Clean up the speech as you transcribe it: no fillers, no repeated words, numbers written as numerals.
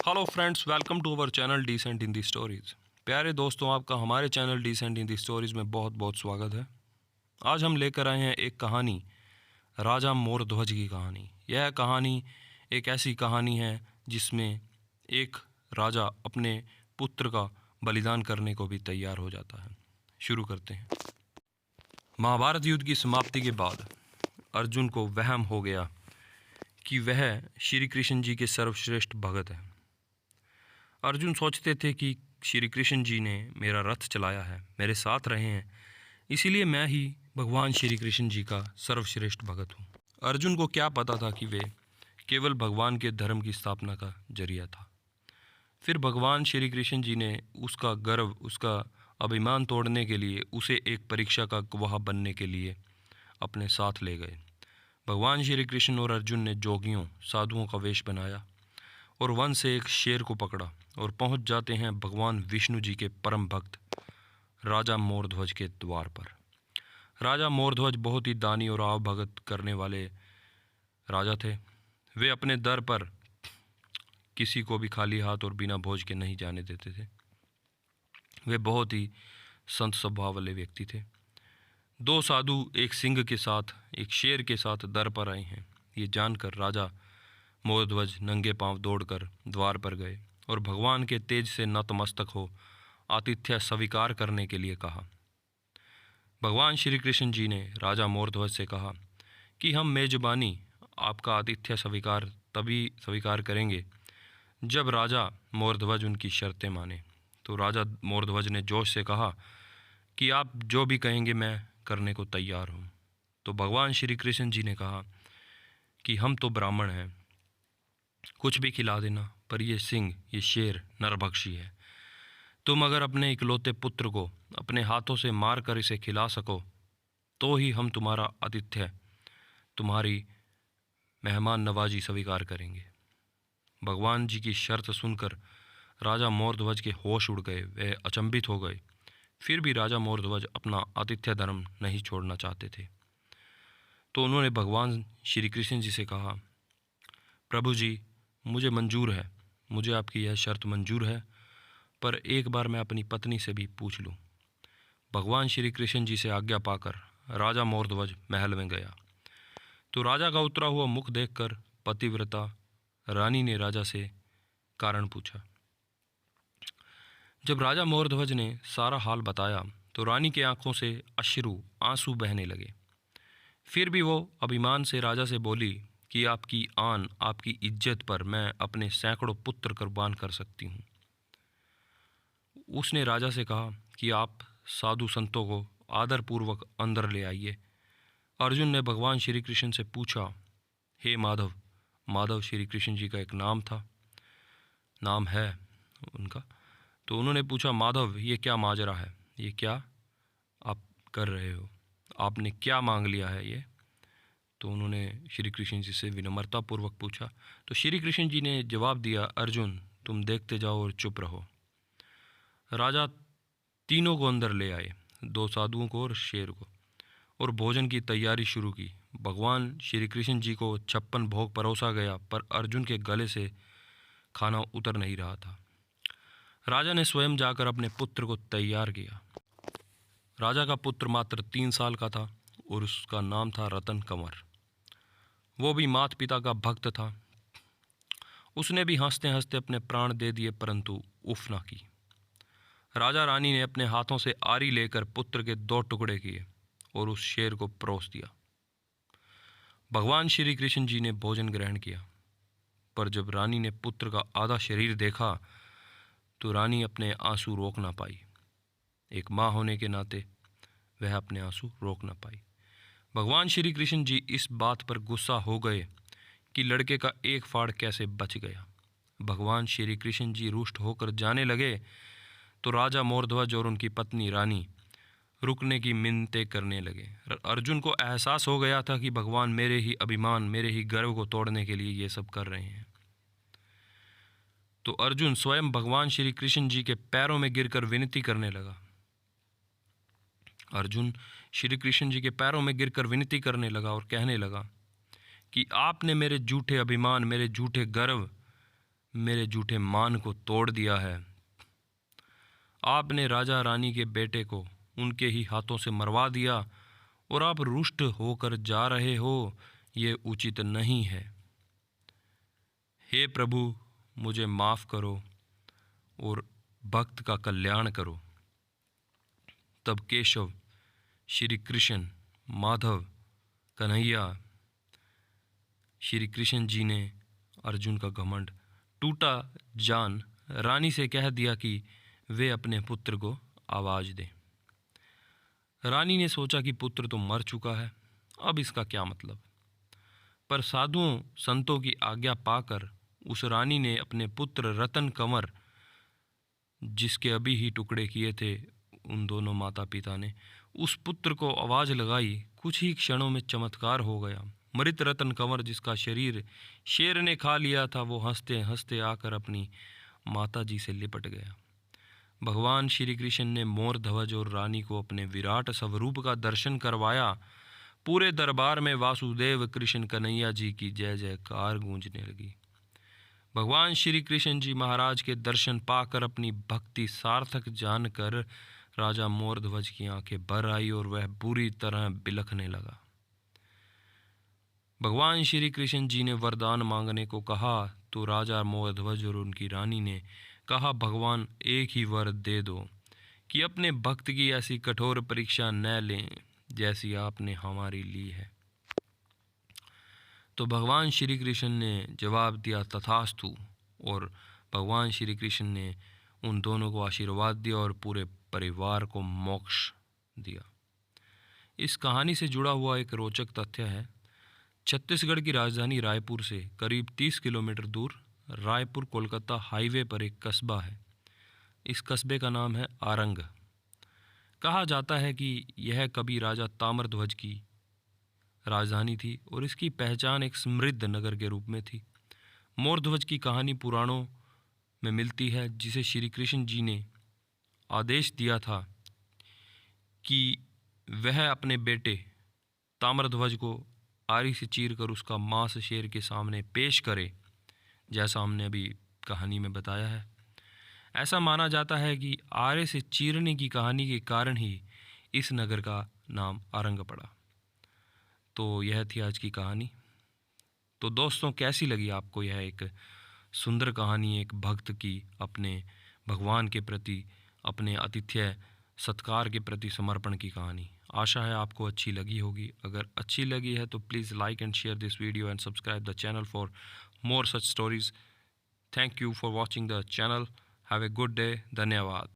Hello friends, welcome to our channel decent in the stories. प्यारे दोस्तों, आपका हमारे channel decent in the stories में बहुत बहुत स्वागत है। आज हम लेकर आए हैं एक कहानी, राजा मोरध्वज की कहानी। यह कहानी एक ऐसी कहानी है जिसमें एक राजा अपने पुत्र का बलिदान करने को भी तैयार हो जाता है। शुरू करते हैं। महाभारत युद्ध की समाप्ति के बाद अर्जुन को वहम हो गया कि वह श्री कृष्ण जी के सर्वश्रेष्ठ भगत हैं। अर्जुन सोचते थे कि श्री कृष्ण जी ने मेरा रथ चलाया है, मेरे साथ रहे हैं, इसीलिए मैं ही भगवान श्री कृष्ण जी का सर्वश्रेष्ठ भगत हूँ। अर्जुन को क्या पता था कि वे केवल भगवान के धर्म की स्थापना का जरिया था। फिर भगवान श्री कृष्ण जी ने उसका गर्व, उसका अभिमान तोड़ने के लिए उसे एक परीक्षा का गवाह बनने के लिए अपने साथ ले गए। भगवान श्री कृष्ण और अर्जुन ने जोगियों, साधुओं का वेश बनाया और वन से एक शेर को पकड़ा और पहुंच जाते हैं भगवान विष्णु जी के परम भक्त राजा मोरध्वज के द्वार पर। राजा मोरध्वज बहुत ही दानी और आवभगत करने वाले राजा थे। वे अपने दर पर किसी को भी खाली हाथ और बिना भोज के नहीं जाने देते थे। वे बहुत ही संत स्वभाव वाले व्यक्ति थे। दो साधु एक सिंह के साथ, एक शेर के साथ दर पर आए हैं, ये जानकर राजा मोरध्वज नंगे पांव दौड़कर द्वार पर गए और भगवान के तेज से नतमस्तक हो आतिथ्य स्वीकार करने के लिए कहा। भगवान श्री कृष्ण जी ने राजा मोरध्वज से कहा कि हम मेजबानी, आपका आतिथ्य स्वीकार तभी स्वीकार करेंगे जब राजा मोरध्वज उनकी शर्तें माने। तो राजा मोरध्वज ने जोश से कहा कि आप जो भी कहेंगे मैं करने को तैयार हूँ। तो भगवान श्री कृष्ण जी ने कहा कि हम तो ब्राह्मण हैं, कुछ भी खिला देना, पर ये सिंह, ये शेर नरभक्षी है। तुम अगर अपने इकलौते पुत्र को अपने हाथों से मार कर इसे खिला सको तो ही हम तुम्हारा आतिथ्य, तुम्हारी मेहमान नवाजी स्वीकार करेंगे। भगवान जी की शर्त सुनकर राजा मोरध्वज के होश उड़ गए, वे अचंभित हो गए। फिर भी राजा मोरध्वज अपना आतिथ्य धर्म नहीं छोड़ना चाहते थे। तो उन्होंने भगवान श्री कृष्ण जी से कहा, प्रभु जी, मुझे मंजूर है, मुझे आपकी यह शर्त मंजूर है, पर एक बार मैं अपनी पत्नी से भी पूछ लूँ। भगवान श्री कृष्ण जी से आज्ञा पाकर राजा मोरध्वज महल में गया। तो राजा का उतरा हुआ मुख देखकर पतिव्रता रानी ने राजा से कारण पूछा। जब राजा मोरध्वज ने सारा हाल बताया तो रानी की आंखों से अश्रु, आंसू बहने लगे। फिर भी वो अभिमान से राजा से बोली कि आपकी आन, आपकी इज्जत पर मैं अपने सैकड़ों पुत्र कुर्बान कर सकती हूँ। उसने राजा से कहा कि आप साधु संतों को आदरपूर्वक अंदर ले आइए। अर्जुन ने भगवान श्री कृष्ण से पूछा, हे माधव। माधव श्री कृष्ण जी का एक नाम था, नाम है उनका। तो उन्होंने पूछा, माधव, ये क्या माजरा है, ये क्या आप कर रहे हो, आपने क्या मांग लिया है ये? तो उन्होंने श्री कृष्ण जी से विनम्रतापूर्वक पूछा। तो श्री कृष्ण जी ने जवाब दिया, अर्जुन, तुम देखते जाओ और चुप रहो। राजा तीनों को अंदर ले आए, दो साधुओं को और शेर को, और भोजन की तैयारी शुरू की। भगवान श्री कृष्ण जी को 56 भोग परोसा गया, पर अर्जुन के गले से खाना उतर नहीं रहा था। राजा ने स्वयं जाकर अपने पुत्र को तैयार किया। राजा का पुत्र मात्र 3 साल का था और उसका नाम था रतन कंवर। वो भी माता पिता का भक्त था। उसने भी हंसते हंसते अपने प्राण दे दिए, परंतु उफ ना की। राजा रानी ने अपने हाथों से आरी लेकर पुत्र के 2 टुकड़े किए और उस शेर को परोस दिया। भगवान श्री कृष्ण जी ने भोजन ग्रहण किया, पर जब रानी ने पुत्र का आधा शरीर देखा तो रानी अपने आंसू रोक ना पाई। एक माँ होने के नाते वह अपने आंसू रोक ना पाई। भगवान श्री कृष्ण जी इस बात पर गुस्सा हो गए कि लड़के का एक फाड़ कैसे बच गया। भगवान श्री कृष्ण जी रुष्ट होकर जाने लगे तो राजा मोरध्वज और उनकी पत्नी रानी रुकने की मिन्नतें करने लगे। अर्जुन को एहसास हो गया था कि भगवान मेरे ही अभिमान, मेरे ही गर्व को तोड़ने के लिए ये सब कर रहे हैं। तो अर्जुन स्वयं भगवान श्री कृष्ण जी के पैरों में गिरकर विनती करने लगा। अर्जुन श्री कृष्ण जी के पैरों में गिरकर विनती करने लगा और कहने लगा कि आपने मेरे झूठे अभिमान, मेरे झूठे गर्व, मेरे झूठे मान को तोड़ दिया है। आपने राजा रानी के बेटे को उनके ही हाथों से मरवा दिया और आप रुष्ट होकर जा रहे हो, ये उचित नहीं है। हे प्रभु, मुझे माफ़ करो और भक्त का कल्याण करो। तब केशव, श्री कृष्ण, माधव, कन्हैया, श्री कृष्ण जी ने अर्जुन का घमंड टूटा जान रानी से कह दिया कि वे अपने पुत्र को आवाज़ दें। रानी ने सोचा कि पुत्र तो मर चुका है, अब इसका क्या मतलब। पर साधुओं संतों की आज्ञा पाकर उस रानी ने अपने पुत्र रतन कंवर, जिसके अभी ही टुकड़े किए थे उन दोनों माता पिता ने, उस पुत्र को आवाज़ लगाई। कुछ ही क्षणों में चमत्कार हो गया। मृत रतन कंवर, जिसका शरीर शेर ने खा लिया था, वो हंसते हंसते आकर अपनी माता जी से लिपट गया। भगवान श्री कृष्ण ने मोर ध्वज और रानी को अपने विराट स्वरूप का दर्शन करवाया। पूरे दरबार में वासुदेव कृष्ण कन्हैया जी की जय जयकार गूंजने लगी। भगवान श्री कृष्ण जी महाराज के दर्शन पाकर अपनी भक्ति सार्थक जानकर राजा मोरध्वज की आंखें भर आई और वह बुरी तरह बिलखने लगा। भगवान श्री कृष्ण जी ने वरदान मांगने को कहा तो राजा मोरध्वज और उनकी रानी ने कहा, भगवान एक ही वर दे दो कि अपने भक्त की ऐसी कठोर परीक्षा न लें जैसी आपने हमारी ली है। तो भगवान श्री कृष्ण ने जवाब दिया, तथास्तु। और भगवान श्री कृष्ण ने उन दोनों को आशीर्वाद दिया और पूरे परिवार को मोक्ष दिया। इस कहानी से जुड़ा हुआ एक रोचक तथ्य है। छत्तीसगढ़ की राजधानी रायपुर से करीब 30 किलोमीटर दूर रायपुर कोलकाता हाईवे पर एक कस्बा है। इस कस्बे का नाम है आरंग। कहा जाता है कि यह कभी राजा ताम्रध्वज की राजधानी थी और इसकी पहचान एक समृद्ध नगर के रूप में थी। मोरध्वज की कहानी पुराणों में मिलती है, जिसे श्री कृष्ण जी ने आदेश दिया था कि वह अपने बेटे ताम्रध्वज को आरी से चीरकर उसका मांस शेर के सामने पेश करे, जैसा हमने अभी कहानी में बताया है। ऐसा माना जाता है कि आरे से चीरने की कहानी के कारण ही इस नगर का नाम आरंग पड़ा। तो यह थी आज की कहानी। तो दोस्तों, कैसी लगी आपको यह एक सुंदर कहानी, एक भक्त की अपने भगवान के प्रति, अपने आतिथ्य सत्कार के प्रति समर्पण की कहानी। आशा है आपको अच्छी लगी होगी। अगर अच्छी लगी है तो please like and share this video and subscribe the channel for more such stories. Thank you for watching the channel. Have a good day. धन्यवाद।